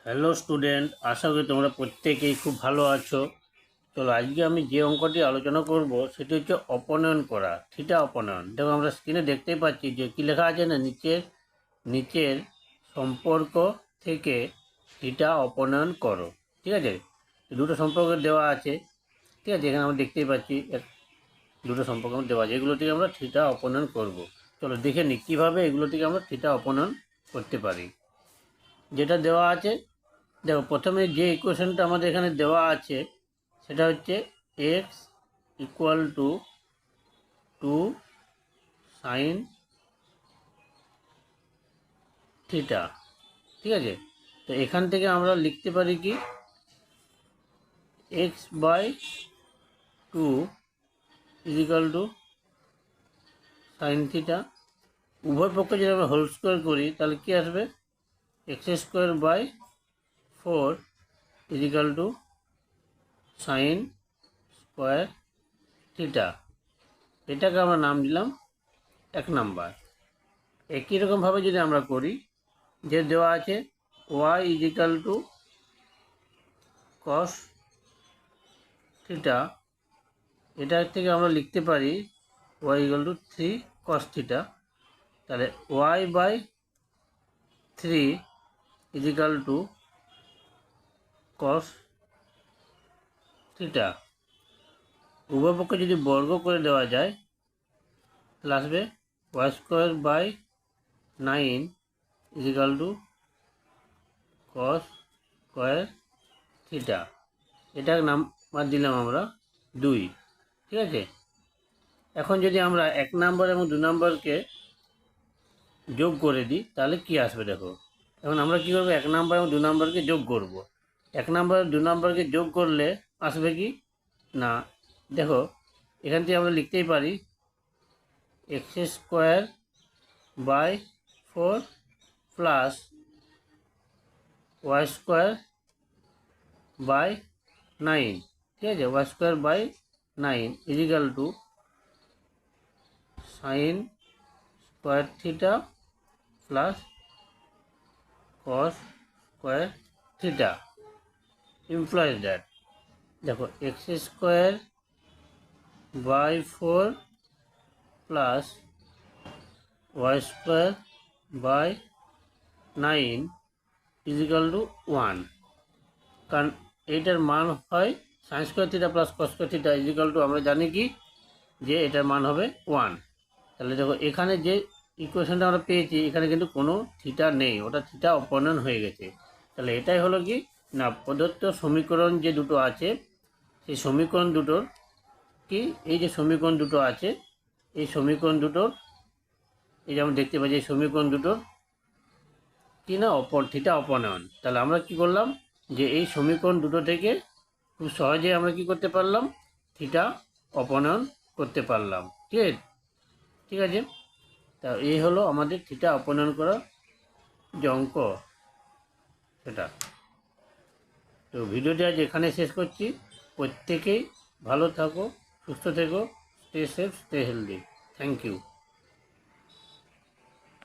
Hello student, আশা করি তোমরা প্রত্যেকেই খুব ভালো আছো। চলো আজকে আমি যে অঙ্কটি আলোচনা করব সেটি হচ্ছে অপনয়ন করা, থিটা অপনয়ন। দেখো আমরা স্ক্রিনে দেখতেই পাচ্ছি যে কী লেখা আছে না, নিচের নিচের সম্পর্ক থেকে থিটা অপনয়ন করো। ঠিক আছে, দুটো সম্পর্ক দেওয়া আছে। ঠিক আছে, এখানে আমরা দেখতেই পাচ্ছি দুটো সম্পর্ক দেওয়া আছে, এগুলো থেকে আমরা থিটা অপনয়ন করব। চলো দেখে নিই কীভাবে এগুলো থেকে আমরা থিটা অপনয়ন করতে পারি। যেটা দেওয়া আছে, দেখো প্রথমে যে ইকুয়েশনটা আমাদের এখানে দেওয়া আছে সেটা হচ্ছে x equal to 2 sin theta. ঠিক আছে, তো এখান থেকে আমরা লিখতে পারি কি x/2 is equal to sine theta. উভয় পক্ষে যদি আমরা হোল স্কোয়ার করি তাহলে কি আসবে, x²/4 is equal to sine square theta. এটাকে আমরা নাম দিলাম 1 নাম্বার। একই রকমভাবে যদি আমরা করি, যে দেওয়া আছে y is equal to cos theta, এটা থেকে আমরা লিখতে পারি y equal to 3 cos theta. তাহলে y/3 is equal to cos theta. উভয় পক্ষে যদি বর্গ করে দেওয়া যায় তাহলে আসবে y²/9 is equal to cos square theta. এটার নাম্বার দিলাম আমরা 2। ঠিক আছে, এখন যদি আমরা 1 নাম্বার এবং 2 নাম্বারকে যোগ করে দিই তাহলে কি আসবে দেখো। এখন আমরা কি করব, 1 নাম্বার এবং 2 নাম্বারকে যোগ করব। 1 নাম্বার 2 নাম্বারকে যোগ করলে আসবে কি না, দেখো এখান থেকে আমরা লিখতেই পারি x²/4 প্লাস y²/9। ঠিক আছে, y²/9 is equal to sine square theta plus cos square theta implies that, দেখো x²/4 plus y²/9 is equal two 1। কারণ এইটার মান হয় sine square theta plus cos square theta is equal to, আমরা জানি কি যে এটার মান হবে 1। তাহলে দেখো এখানে যে ইকুয়েশনটা আমরা পেয়েছি এখানে কিন্তু কোনো থিটা নেই, ওটা থিটা অপনয়ন হয়ে গেছে। তাহলে এটাই হলো কি না, প্রদত্ত সমীকরণ যে দুটো আছে সেই সমীকরণ দুটোর কি, এই যে সমীকরণ দুটো আছে এই সমীকরণ দুটোর, এই যে আমরা দেখতে পাচ্ছি এই সমীকরণ দুটোর কি না থিটা অপনয়ন। তাহলে আমরা কি করলাম যে এই সমীকরণ দুটো থেকে খুব সহজে আমরা কি করতে পারলাম, থিটা অপনয়ন করতে পারলাম। ঠিক আছে, তা এই হলো আমাদের থিটা অপনয়ন করার যে অঙ্ক সেটা। তো ভিডিওটি আজ এখানে শেষ করছি। প্রত্যেকেই ভালো থাকো, সুস্থ থেকো, stay safe, stay healthy. Thank you.